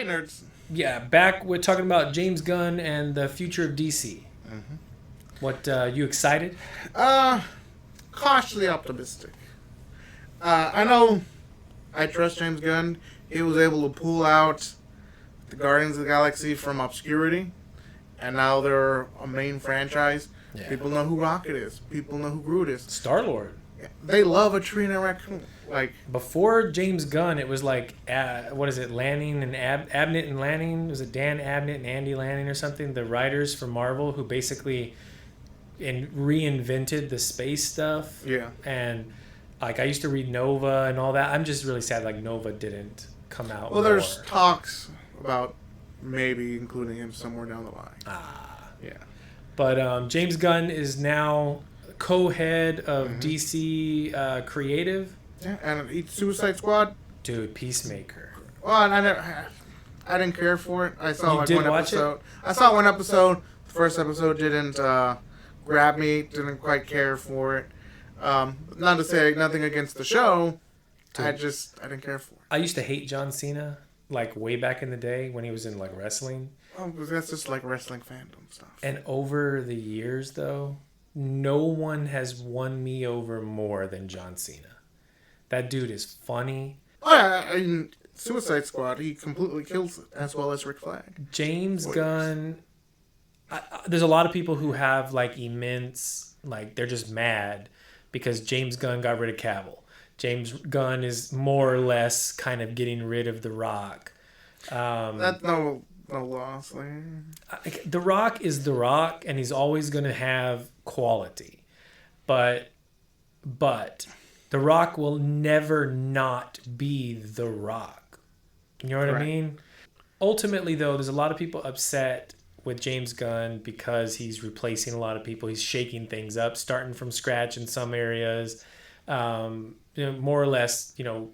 nerds. Yeah, back we're talking about James Gunn and the future of DC. Mm-hmm. What, you excited? Cautiously optimistic. I know I trust James Gunn. He was able to pull out the Guardians of the Galaxy from obscurity, and now they're a main franchise. Yeah. People know who Rocket is. People know who Groot is. Star-Lord. They love a tree and a raccoon. Like, before James Gunn, it was like, what is it, Lanning and Abnett and Lanning? Was it Dan Abnett and Andy Lanning or something? The writers for Marvel who basically reinvented the space stuff. yeah. And like, I used to read Nova and all that. I'm just really sad like Nova didn't come out. Well, more. there's talks about maybe including him somewhere down the line. Yeah. But James Gunn is now co-head of DC Creative. Yeah, and Suicide Squad. Dude, Peacemaker. Well, I didn't care for it. I saw You like did one watch episode. I saw one episode. The first episode didn't grab me. Didn't quite care for it. Not to say nothing against the show. Dude. I didn't care for it. I used to hate John Cena, like way back in the day when he was in like wrestling. Oh, because that's just like wrestling fandom stuff. And over the years, though, no one has won me over more than John Cena. That dude is funny. Oh yeah, in Suicide Squad, he completely kills it, as well as Rick Flag. James Gunn. There's a lot of people who have like immense, like they're just mad because James Gunn got rid of Cavill. James Gunn is more or less kind of getting rid of The Rock. That's no loss. Like. The Rock is The Rock, and he's always going to have quality. But The Rock will never not be The Rock. You know what I mean? Ultimately, though, there's a lot of people upset with James Gunn because he's replacing a lot of people. He's shaking things up, starting from scratch in some areas. More or less,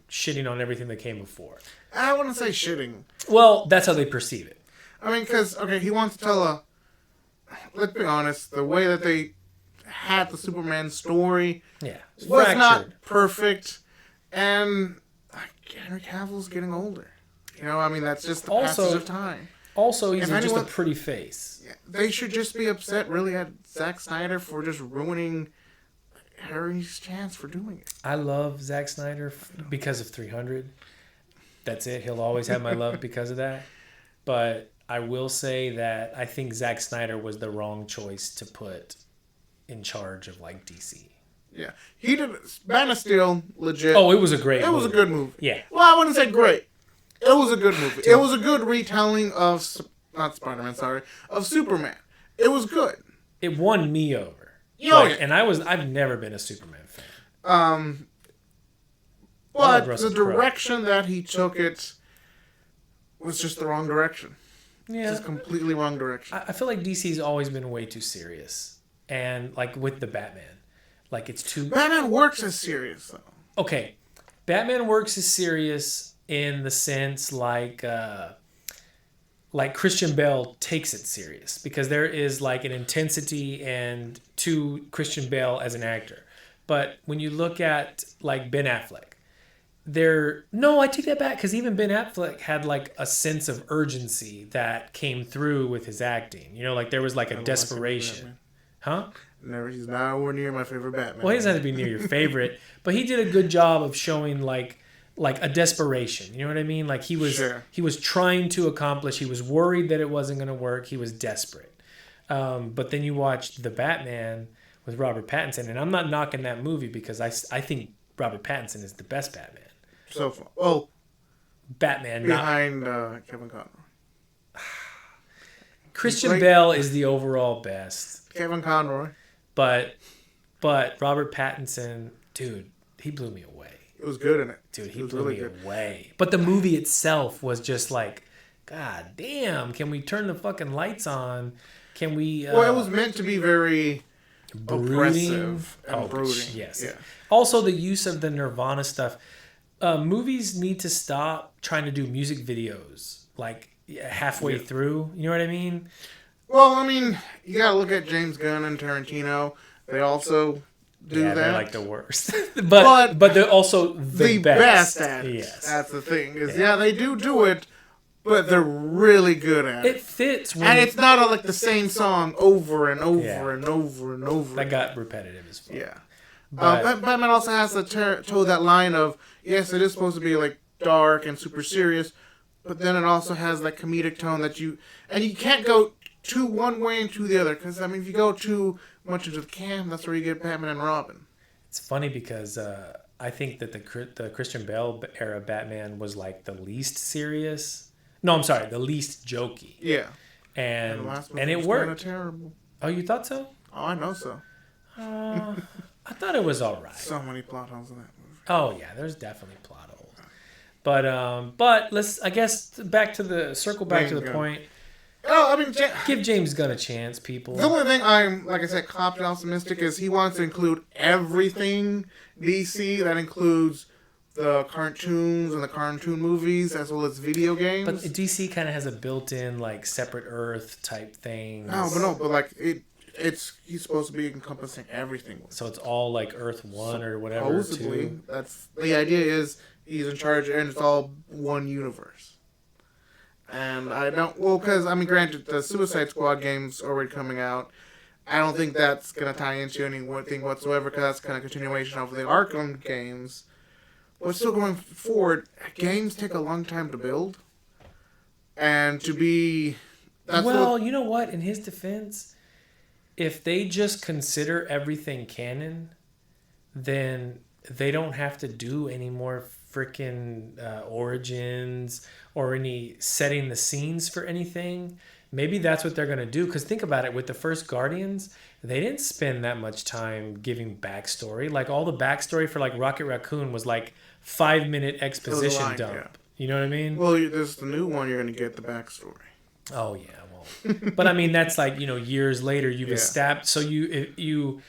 shitting on everything that came before. I wouldn't say shitting. Well, that's how they perceive it. I mean, because, okay, he wants to tell let's be honest, the way that they had the Superman story was not perfect, and Henry Cavill's getting older. I mean, that's just the passage of time. Also, he's just a pretty face. They should just be upset, really, at Zack Snyder for just ruining Harry's chance for doing it. I love Zack Snyder because of 300. That's it. He'll always have my love because of that. But I will say that I think Zack Snyder was the wrong choice to put in charge of like DC. Yeah, he did. Man of Steel, legit. Oh, it was a great. It was a good movie. Yeah. Well, I wouldn't say great. It was a good movie. It was a good retelling of not Spider-Man. Sorry, of Superman. It was good. It won me over. And I've never been a Superman fan. But the direction that he took it was just the wrong direction. Yeah. Just completely wrong direction. I feel like DC's always been way too serious. And like with the Batman. Like it's too... Batman works as serious though. Okay. Batman works as serious in the sense like Christian Bale takes it serious. Because there is like an intensity and to Christian Bale as an actor. But when you look at like Ben Affleck, I take that back because even Ben Affleck had like a sense of urgency that came through with his acting. Like there was like a desperation. Huh? He's nowhere near my favorite Batman. Well, he doesn't have to be near your favorite, but he did a good job of showing like a desperation. You know what I mean? Like he was trying to accomplish. He was worried that it wasn't going to work. He was desperate. But then you watched The Batman with Robert Pattinson, and I'm not knocking that movie because I think Robert Pattinson is the best Batman. So far. Oh. Batman. Behind Kevin Conroy. Christian Bale is the overall best. Kevin Conroy. But Robert Pattinson, dude, he blew me away. It was good in it. Dude, he blew me away. But the movie itself was just like, God damn, can we turn the fucking lights on? Can we... well, it was meant to be very oppressive and brooding. Yes. Yeah. Also, the use of the Nirvana stuff. Movies need to stop trying to do music videos like halfway through. You know what I mean? Well, I mean, you gotta look at James Gunn and Tarantino. They also do that. They're like the worst. but they're also the best at it. Yes. That's the thing. They do it, but they're really good at it. It fits. And it's not like the same song over and over and over and over. That got repetitive as fuck. Yeah. Batman also has to toe that line of, yes, it is supposed to be like dark and super serious, but then it also has that comedic tone that you can't go too one way and to the other, because I mean if you go too much into the camp, that's where you get Batman and Robin. It's funny because I think that the Christian Bale era Batman was like the least serious. No, I'm sorry, the least jokey. Yeah. And it worked. Terrible. Oh, you thought so? Oh, I know so. I thought it was all right. So many plot holes in that movie. Oh yeah, there's definitely plot holes. But let's circle back to the point. Oh, I mean, give James Gunn a chance, people. The only thing I'm, like I said, cautiously optimistic is he wants to include everything DC. That includes the cartoons and the cartoon movies as well as video games. But DC kind of has a built-in like separate Earth type thing. But like he's supposed to be encompassing everything. So it's all like Earth 1 or whatever. Supposedly, too. That's the idea. Is he's in charge and it's all one universe. And I don't... Well, because, I mean, granted, the Suicide Squad game's already coming out. I don't think that's going to tie into anything whatsoever, because that's kind of continuation of the Arkham games. But still going forward, games take a long time to build. And to be... you know what? In his defense, if they just consider everything canon, then they don't have to do any more freaking origins or any setting the scenes for anything. Maybe that's what they're going to do. Because think about it, with the first Guardians, they didn't spend that much time giving backstory. Like all the backstory for like Rocket Raccoon was like 5-minute exposition dump. Yeah. You know what I mean? Well, there's the new one, you're going to get the backstory. Oh yeah, well, but I mean that's like, years later you've established. So you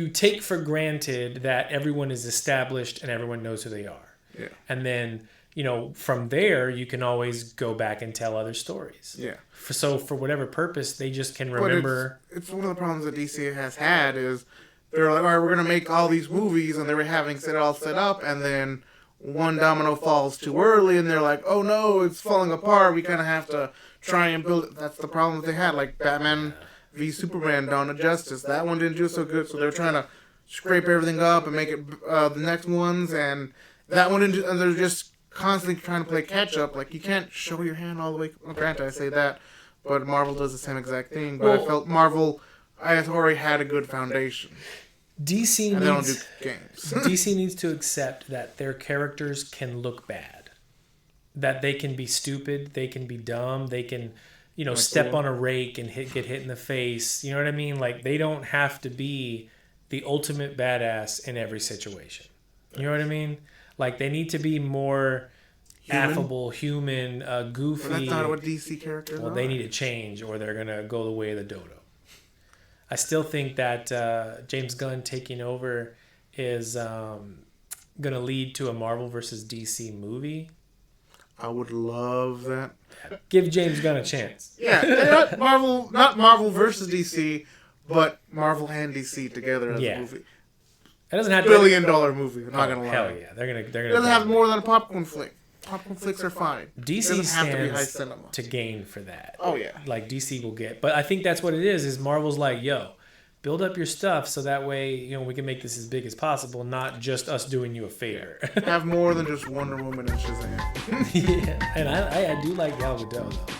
take for granted that everyone is established and everyone knows who they are. Yeah. And then, from there, you can always go back and tell other stories. Yeah. So for whatever purpose, they just can remember. It's one of the problems that DC has had is they're like, all right, we're going to make all these movies, and they were having it all set up, and then one domino falls too early, and they're like, oh no, it's falling apart. We kind of have to try and build it. That's the problem that they had. Like Batman v Superman, Dawn of Justice. That one didn't do so good, so they're trying to scrape everything up and make it the next ones, and that one, and they're just constantly trying to play catch up. Like, you can't show your hand all the way. Well, granted, I say that, but Marvel does the same exact thing. But I felt Marvel, I already had a good foundation. DC and they don't do games. DC needs to accept that their characters can look bad, that they can be stupid, they can be dumb, they can, step on a rake and get hit in the face. You know what I mean? Like, they don't have to be the ultimate badass in every situation. You know what I mean? Like, they need to be more affable, human, goofy. But that's not what DC characters are. Well, they need to change, or they're going to go the way of the dodo. I still think that James Gunn taking over is going to lead to a Marvel versus DC movie. I would love that. Give James Gunn a chance. Yeah, not Marvel versus DC, but Marvel and DC together as a movie. It doesn't have $1 billion movie. I'm not gonna lie. Hell yeah, they're gonna. It doesn't have more than a popcorn flick. Popcorn flicks are fine. DC stands to gain for that. Oh yeah, like DC will get, but I think that's what it is. Is Marvel's like, yo, build up your stuff so that way we can make this as big as possible, not just us doing you a favor. Have more than just Wonder Woman and Shazam. Yeah, and I do like Gal Gadot though.